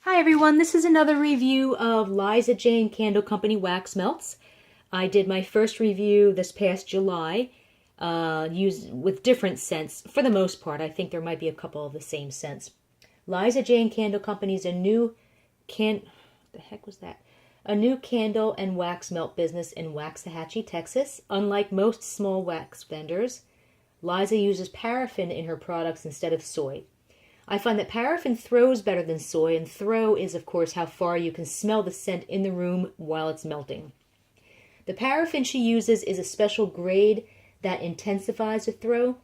Hi everyone, this is another review of Liza Jane Candle Company wax melts. I did my first review this past July, used with different scents. For the most part, I think there might be a couple of the same scents. Liza Jane Candle Company is a new the heck was that? A new candle and wax melt business in Waxahachie, Texas. Unlike most small wax vendors, Liza uses paraffin in her products instead of soy. I find that paraffin throws better than soy, and throw is, of course, how far you can smell the scent in the room while it's melting. The paraffin she uses is a special grade that intensifies the throw.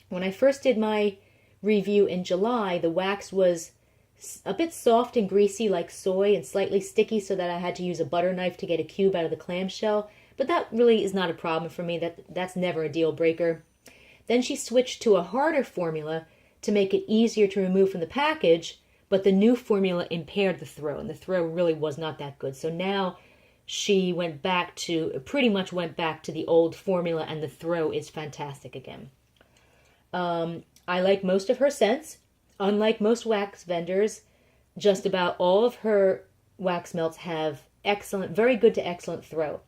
When I first did my review in July, the wax was a bit soft and greasy like soy and slightly sticky, so that I had to use a butter knife to get a cube out of the clamshell, but that really is not a problem for me. That's never a deal breaker. Then she switched to a harder formula to make it easier to remove from the package, but the new formula impaired the throw, and the throw really was not that good. So now she pretty much went back to the old formula, and the throw is fantastic again. I like most of her scents. Unlike most wax vendors, just about all of her wax melts have excellent, very good to excellent throw.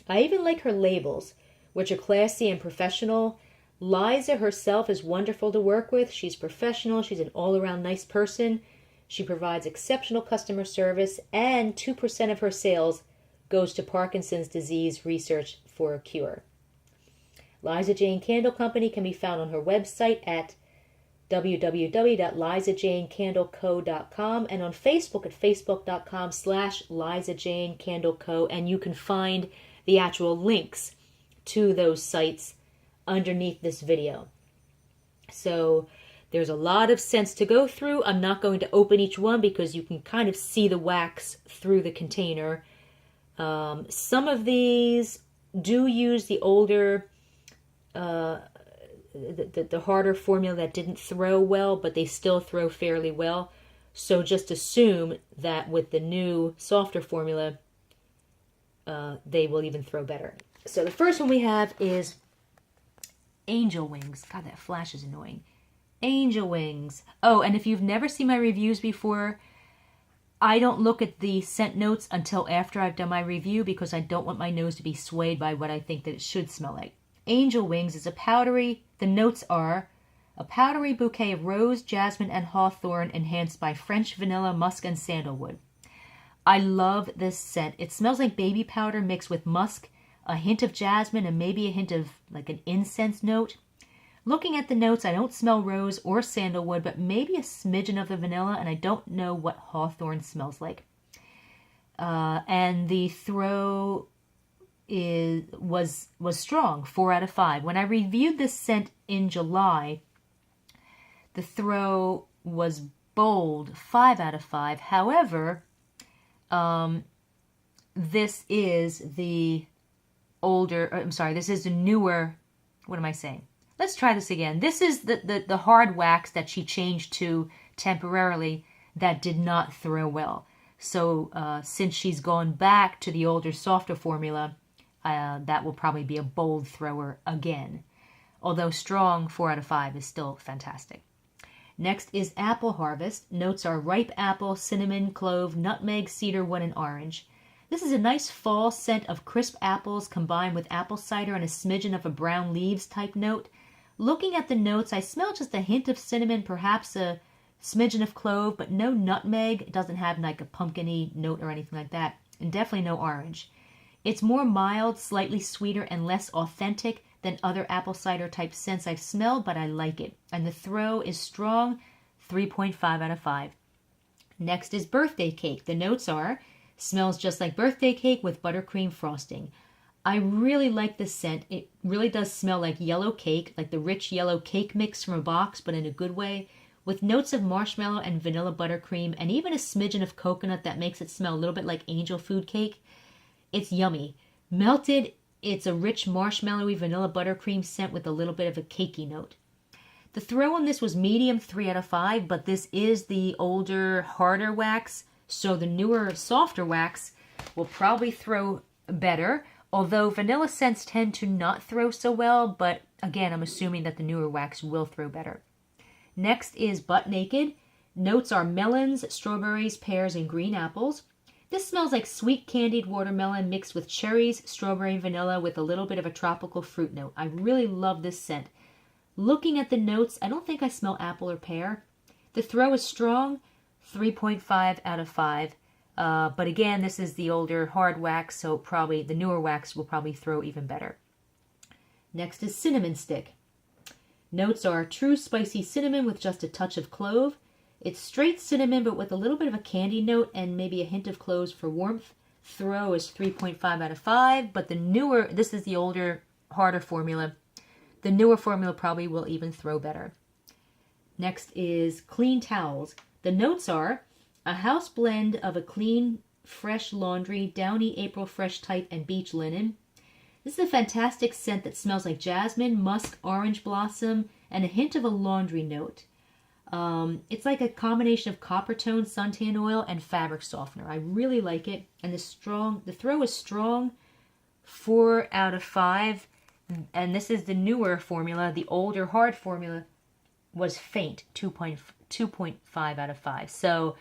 I even like her labels, which are classy and professional. Liza herself is wonderful to work with. She's professional. She's an all-around nice person. She provides exceptional customer service, and 2% of her sales goes to Parkinson's disease research for a cure. Liza Jane Candle Company can be found on her website at www.lizajanecandleco.com and on Facebook at facebook.com/LizaJaneCandleCo, and you can find the actual links to those sites underneath this video. So there's a lot of scents to go through. I'm not going to open each one because you can kind of see the wax through the container. Some of these do use the older, the harder formula that didn't throw well, but they still throw fairly well. So just assume that with the new softer formula, they will even throw better. So the first one we have is Angel Wings. God, that flash is annoying. Angel Wings. Oh, and if you've never seen my reviews before, I don't look at the scent notes until after I've done my review because I don't want my nose to be swayed by what I think that it should smell like. Angel Wings is the notes are a powdery bouquet of rose, jasmine, and hawthorn enhanced by French vanilla, musk, and sandalwood. I love this scent. It smells like baby powder mixed with musk, a hint of jasmine, and maybe a hint of like an incense note. Looking at the notes, I don't smell rose or sandalwood, but maybe a smidgen of the vanilla, and I don't know what hawthorn smells like. And the throw was strong, 4 out of 5. When I reviewed this scent in July, the throw was bold, 5 out of 5. However, this is the newer, what am I saying? Let's try this again. This is the hard wax that she changed to temporarily that did not throw well. So since she's gone back to the older, softer formula, that will probably be a bold thrower again. Although strong, 4 out of 5 is still fantastic. Next is Apple Harvest. Notes are ripe apple, cinnamon, clove, nutmeg, cedar wood, and orange. This is a nice fall scent of crisp apples combined with apple cider and a smidgen of a brown leaves type note. Looking at the notes, I smell just a hint of cinnamon, perhaps a smidgen of clove, but no nutmeg. It doesn't have like a pumpkin-y note or anything like that, and definitely no orange. It's more mild, slightly sweeter, and less authentic than other apple cider type scents I've smelled, but I like it. And the throw is strong, 3.5 out of 5. Next is Birthday Cake. The notes are, smells just like birthday cake with buttercream frosting. I really like this scent. It really does smell like yellow cake, like the rich yellow cake mix from a box, but in a good way, with notes of marshmallow and vanilla buttercream, and even a smidgen of coconut that makes it smell a little bit like angel food cake. It's yummy. Melted, it's a rich marshmallowy vanilla buttercream scent with a little bit of a cakey note. The throw on this was medium, 3 out of 5, but this is the older, harder wax, so the newer, softer wax will probably throw better, although vanilla scents tend to not throw so well, but again, I'm assuming that the newer wax will throw better. Next is Butt Naked. Notes are melons, strawberries, pears, and green apples. This smells like sweet candied watermelon mixed with cherries, strawberry, and vanilla with a little bit of a tropical fruit note. I really love this scent. Looking at the notes, I don't think I smell apple or pear. The throw is strong, 3.5 out of 5. But again, this is the older hard wax, so probably the newer wax will probably throw even better. Next is cinnamon stick. Notes are true spicy cinnamon with just a touch of clove. It's straight cinnamon but with a little bit of a candy note and maybe a hint of cloves for warmth. Throw is 3.5 out of 5, but this is the older, harder formula. The newer formula probably will even throw better. Next is clean towels. The notes are a house blend of a clean, fresh laundry, downy April fresh type, and beach linen. This is a fantastic scent that smells like jasmine, musk, orange blossom, and a hint of a laundry note. It's like a combination of copper tone, suntan oil, and fabric softener. I really like it. And the throw is strong, 4 out of 5. And this is the newer formula. The older hard formula was faint, 2.5 out of 5. So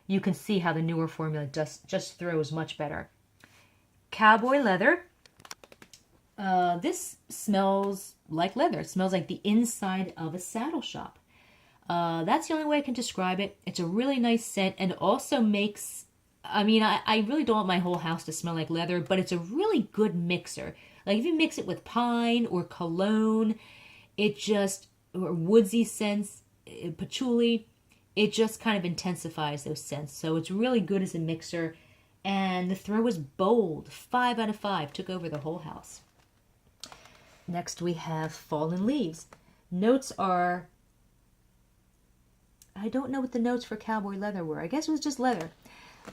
you can see how the newer formula just throws much better. Cowboy leather. This smells like leather. It smells like the inside of a saddle shop. That's the only way I can describe it. It's a really nice scent and also makes, I really don't want my whole house to smell like leather, but it's a really good mixer. Like if you mix it with pine or cologne, or woodsy scents, patchouli, it just kind of intensifies those scents. So it's really good as a mixer. And the throw is bold, 5 out of 5, took over the whole house. Next we have fallen leaves. Notes are, I don't know what the notes for cowboy leather were. I guess it was just leather.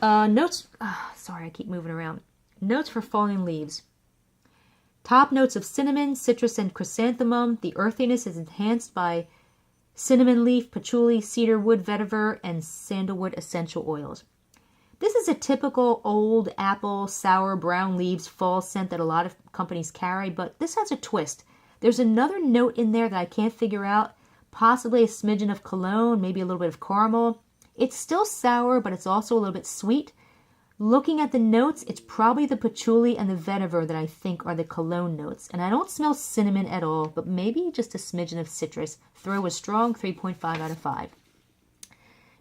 Sorry, I keep moving around. Notes for fallen leaves. Top notes of cinnamon, citrus, and chrysanthemum. The earthiness is enhanced by cinnamon leaf, patchouli, cedar wood, vetiver, and sandalwood essential oils. This is a typical old apple, sour, brown leaves fall scent that a lot of companies carry, but this has a twist. There's another note in there that I can't figure out, possibly a smidgen of cologne, maybe a little bit of caramel. It's still sour, but it's also a little bit sweet. Looking at the notes, it's probably the patchouli and the vetiver that I think are the cologne notes. And I don't smell cinnamon at all, but maybe just a smidgen of citrus. Throw is strong, 3.5 out of 5.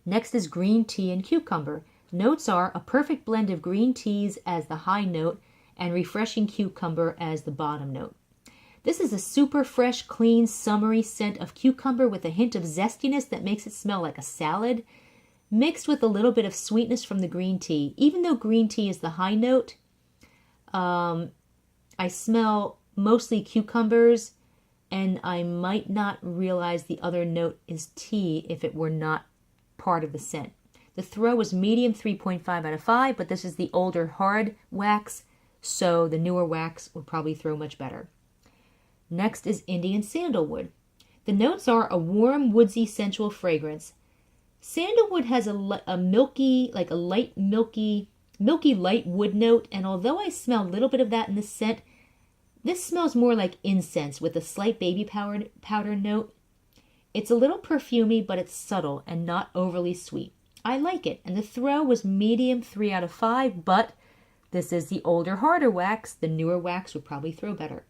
Next is green tea and cucumber. Notes are a perfect blend of green teas as the high note and refreshing cucumber as the bottom note. This is a super fresh, clean, summery scent of cucumber with a hint of zestiness that makes it smell like a salad, mixed with a little bit of sweetness from the green tea. Even though green tea is the high note, I smell mostly cucumbers, and I might not realize the other note is tea if it were not part of the scent. The throw was medium, 3.5 out of 5, but this is the older hard wax, so the newer wax would probably throw much better. Next is Indian sandalwood. The notes are a warm, woodsy, sensual fragrance. Sandalwood has a milky, like a light, milky light wood note, and although I smell a little bit of that in the scent, this smells more like incense with a slight baby powder note. It's a little perfumey, but it's subtle and not overly sweet. I like it, and the throw was medium, 3 out of 5, but this is the older, harder wax. The newer wax would probably throw better.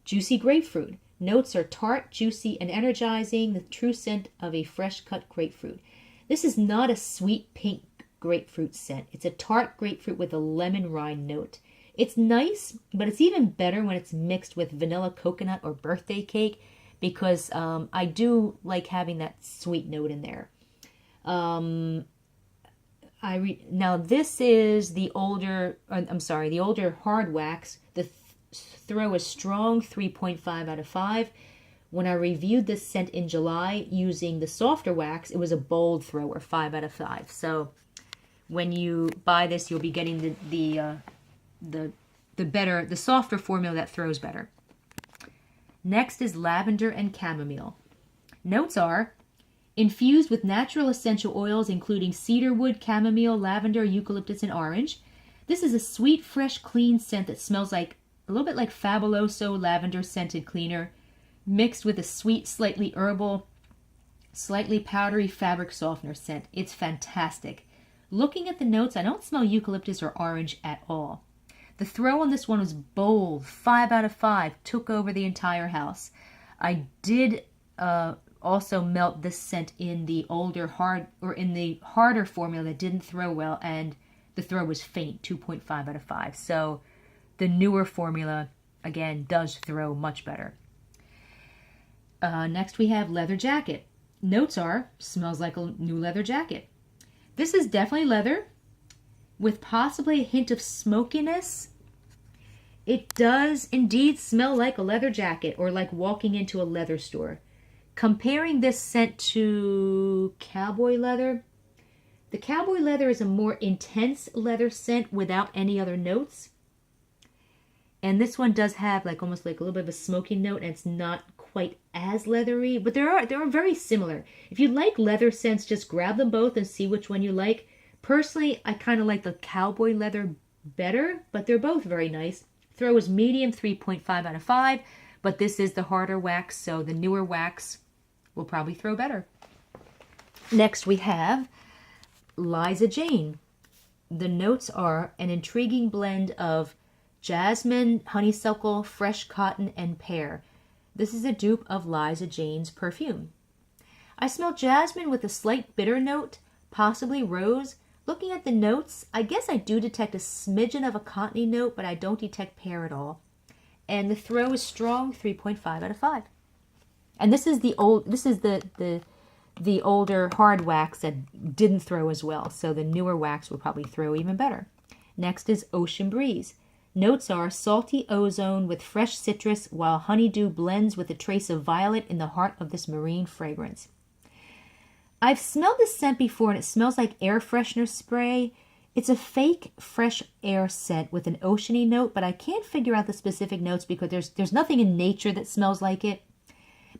Juicy grapefruit. Notes are tart, juicy, and energizing, the true scent of a fresh-cut grapefruit. This is not a sweet pink grapefruit scent. It's a tart grapefruit with a lemon rind note. It's nice, but it's even better when it's mixed with vanilla coconut or birthday cake because I do like having that sweet note in there. Now this is the older hard wax. The throw is strong, 3.5 out of 5. When I reviewed this scent in July using the softer wax, it was a bold thrower, 5 out of 5. So when you buy this, you'll be getting the softer formula that throws better. Next is lavender and chamomile. Notes are infused with natural essential oils including cedarwood, chamomile, lavender, eucalyptus, and orange. This is a sweet, fresh, clean scent that smells like a little bit like Fabuloso lavender scented cleaner, mixed with a sweet, slightly herbal slightly powdery fabric softener scent. It's fantastic. Looking at the notes, I don't smell eucalyptus or orange at all. The throw on this one was bold, 5 out of 5, took over the entire house. I did also melt this scent in the harder formula that didn't throw well, and the throw was faint, 2.5 out of 5. So the newer formula, again, does throw much better. Next we have leather jacket. Notes are, smells like a new leather jacket. This is definitely leather with possibly a hint of smokiness. It does indeed smell like a leather jacket, or like walking into a leather store. Comparing this scent to cowboy leather, the cowboy leather is a more intense leather scent without any other notes. And this one does have like almost like a little bit of a smoky note, and it's not quite as leathery, but they are very similar. If you like leather scents, just grab them both and see which one you like. Personally, I kind of like the cowboy leather better, but they're both very nice. Throw is medium, 3.5 out of 5, but this is the harder wax, so the newer wax will probably throw better. Next we have Liza Jane. The notes are an intriguing blend of jasmine, honeysuckle, fresh cotton, and pear. This is a dupe of Liza Jane's perfume. I smell jasmine with a slight bitter note, possibly rose. Looking at the notes, I guess I do detect a smidgen of a cottony note, but I don't detect pear at all. And the throw is strong, 3.5 out of 5. And this is the older hard wax that didn't throw as well, so the newer wax will probably throw even better. Next is Ocean Breeze. Notes are salty ozone with fresh citrus, while honeydew blends with a trace of violet in the heart of this marine fragrance. I've smelled this scent before, and it smells like air freshener spray. It's a fake fresh air scent with an oceany note, but I can't figure out the specific notes because there's nothing in nature that smells like it.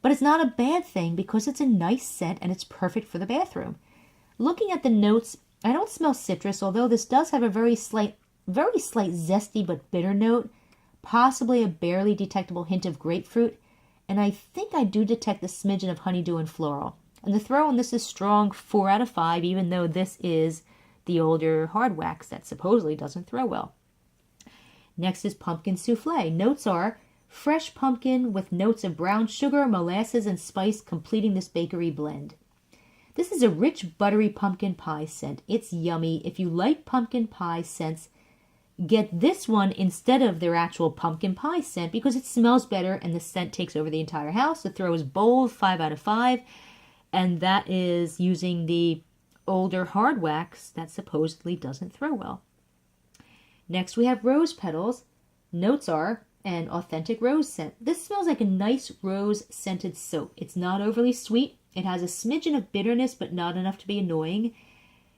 But it's not a bad thing because it's a nice scent and it's perfect for the bathroom. Looking at the notes, I don't smell citrus, although this does have a very slight zesty but bitter note, possibly a barely detectable hint of grapefruit, and I think I do detect a smidgen of honeydew and floral. And the throw on this is strong, 4 out of 5, even though this is the older hard wax that supposedly doesn't throw well. Next is pumpkin souffle. Notes are fresh pumpkin with notes of brown sugar, molasses, and spice completing this bakery blend. This is a rich, buttery pumpkin pie scent. It's yummy. If you like pumpkin pie scents, get this one instead of their actual pumpkin pie scent because it smells better and the scent takes over the entire house. The throw is bold, 5 out of 5, and that is using the older hard wax that supposedly doesn't throw well. Next we have rose petals. Notes are an authentic rose scent. This smells like a nice rose scented soap. It's not overly sweet. It has a smidgen of bitterness, but not enough to be annoying.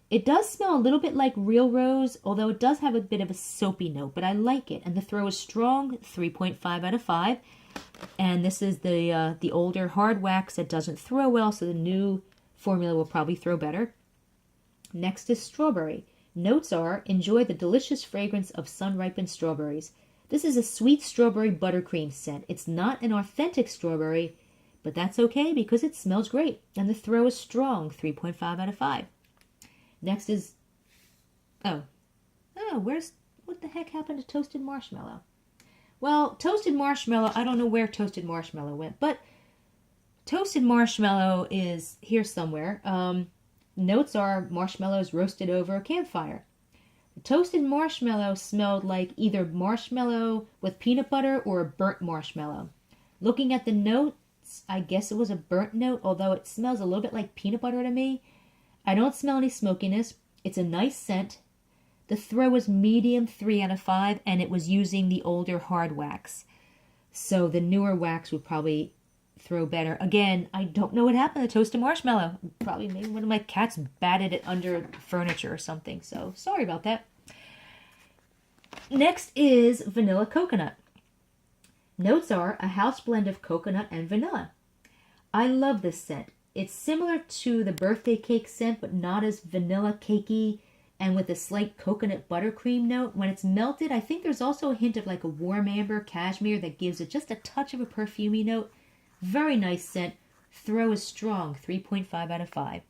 It does smell a little bit like real rose, although it does have a bit of a soapy note, but I like it. And the throw is strong, 3.5 out of 5. And this is the older hard wax that doesn't throw well, so the new formula will probably throw better. Next is strawberry. Notes are, enjoy the delicious fragrance of sun-ripened strawberries. This is a sweet strawberry buttercream scent. It's not an authentic strawberry, but that's okay because it smells great. And the throw is strong, 3.5 out of 5. Next is, what the heck happened to toasted marshmallow? Well, toasted marshmallow, I don't know where toasted marshmallow went, but toasted marshmallow is here somewhere. Notes are marshmallows roasted over a campfire. The toasted marshmallow smelled like either marshmallow with peanut butter or a burnt marshmallow. Looking at the notes, I guess it was a burnt note, although it smells a little bit like peanut butter to me. I don't smell any smokiness. It's a nice scent. The throw was medium, 3 out of 5, and it was using the older hard wax. So the newer wax would probably throw better. Again, I don't know what happened to toasted marshmallow. Probably maybe one of my cats batted it under furniture or something. So sorry about that. Next is vanilla coconut. Notes are a house blend of coconut and vanilla. I love this scent. It's similar to the birthday cake scent, but not as vanilla cakey and with a slight coconut buttercream note. When it's melted, I think there's also a hint of like a warm amber cashmere that gives it just a touch of a perfumey note. Very nice scent, Throw is strong, 3.5 out of 5.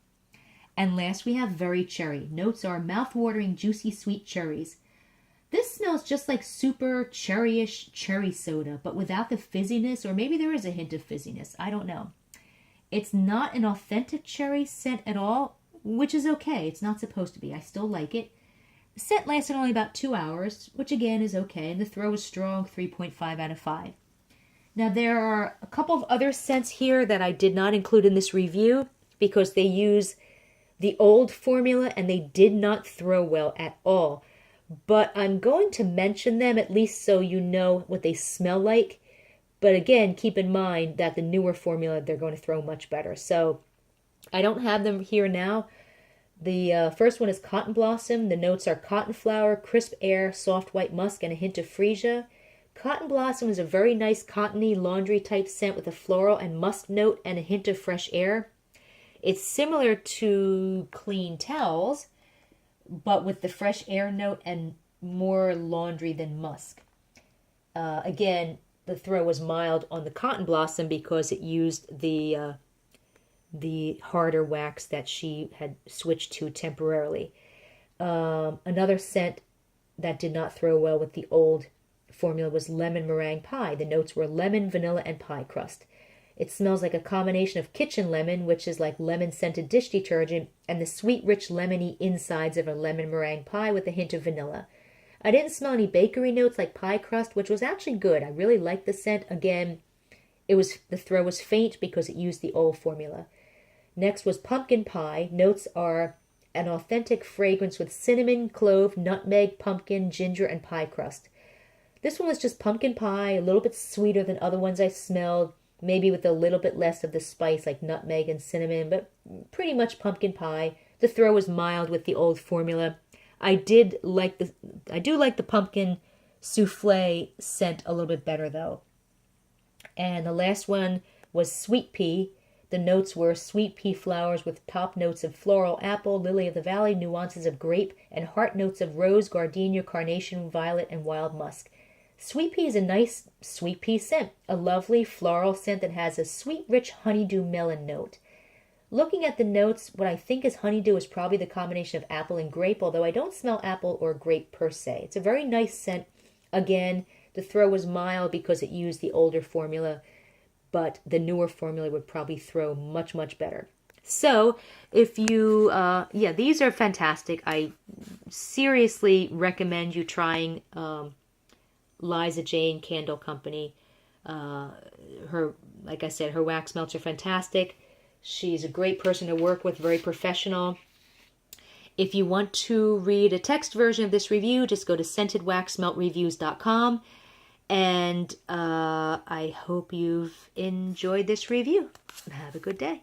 And last we have Very Cherry. Notes are mouth-watering, juicy, sweet cherries. This smells just like super cherryish cherry soda, but without the fizziness, or maybe there is a hint of fizziness. I don't know. It's not an authentic cherry scent at all, which is okay. It's not supposed to be. I still like it. The scent lasted only about 2 hours, which again is okay. And the throw is strong, 3.5 out of 5. Now there are a couple of other scents here that I did not include in this review because they use the old formula and they did not throw well at all. But I'm going to mention them at least so you know what they smell like. But again, keep in mind that the newer formula, they're going to throw much better. So I don't have them here now. The first one is Cotton Blossom. The notes are cotton flower, crisp air, soft white musk, and a hint of freesia. Cotton Blossom is a very nice cottony laundry type scent with a floral and musk note and a hint of fresh air. It's similar to Clean Towels, but with the fresh air note and more laundry than musk. Again, the throw was mild on the Cotton Blossom because it used the harder wax that she had switched to temporarily. Another scent that did not throw well with the old formula was Lemon Meringue Pie. The notes were lemon, vanilla, and pie crust. It smells like a combination of kitchen lemon, which is like lemon-scented dish detergent, and the sweet, rich, lemony insides of a lemon meringue pie with a hint of vanilla. I didn't smell any bakery notes like pie crust, which was actually good. I really liked the scent. Again, the throw was faint because it used the old formula. Next was Pumpkin Pie. Notes are an authentic fragrance with cinnamon, clove, nutmeg, pumpkin, ginger, and pie crust. This one was just pumpkin pie, a little bit sweeter than other ones I smelled, maybe with a little bit less of the spice like nutmeg and cinnamon, but pretty much pumpkin pie. The throw was mild with the old formula. I do like the pumpkin souffle scent a little bit better though. And the last one was Sweet Pea. The notes were sweet pea flowers with top notes of floral, apple, lily of the valley, nuances of grape, and heart notes of rose, gardenia, carnation, violet, and wild musk. Sweet pea is a nice sweet pea scent, a lovely floral scent that has a sweet, rich honeydew melon note. Looking at the notes, what I think is honeydew is probably the combination of apple and grape, although I don't smell apple or grape per se. It's a very nice scent. Again, the throw was mild because it used the older formula, but the newer formula would probably throw much, much better. So if you, these are fantastic. I seriously recommend you trying Liza Jane Candle Company. Like I said, her wax melts are fantastic. She's a great person to work with, very professional. If you want to read a text version of this review, just go to scentedwaxmeltreviews.com. And I hope you've enjoyed this review. Have a good day.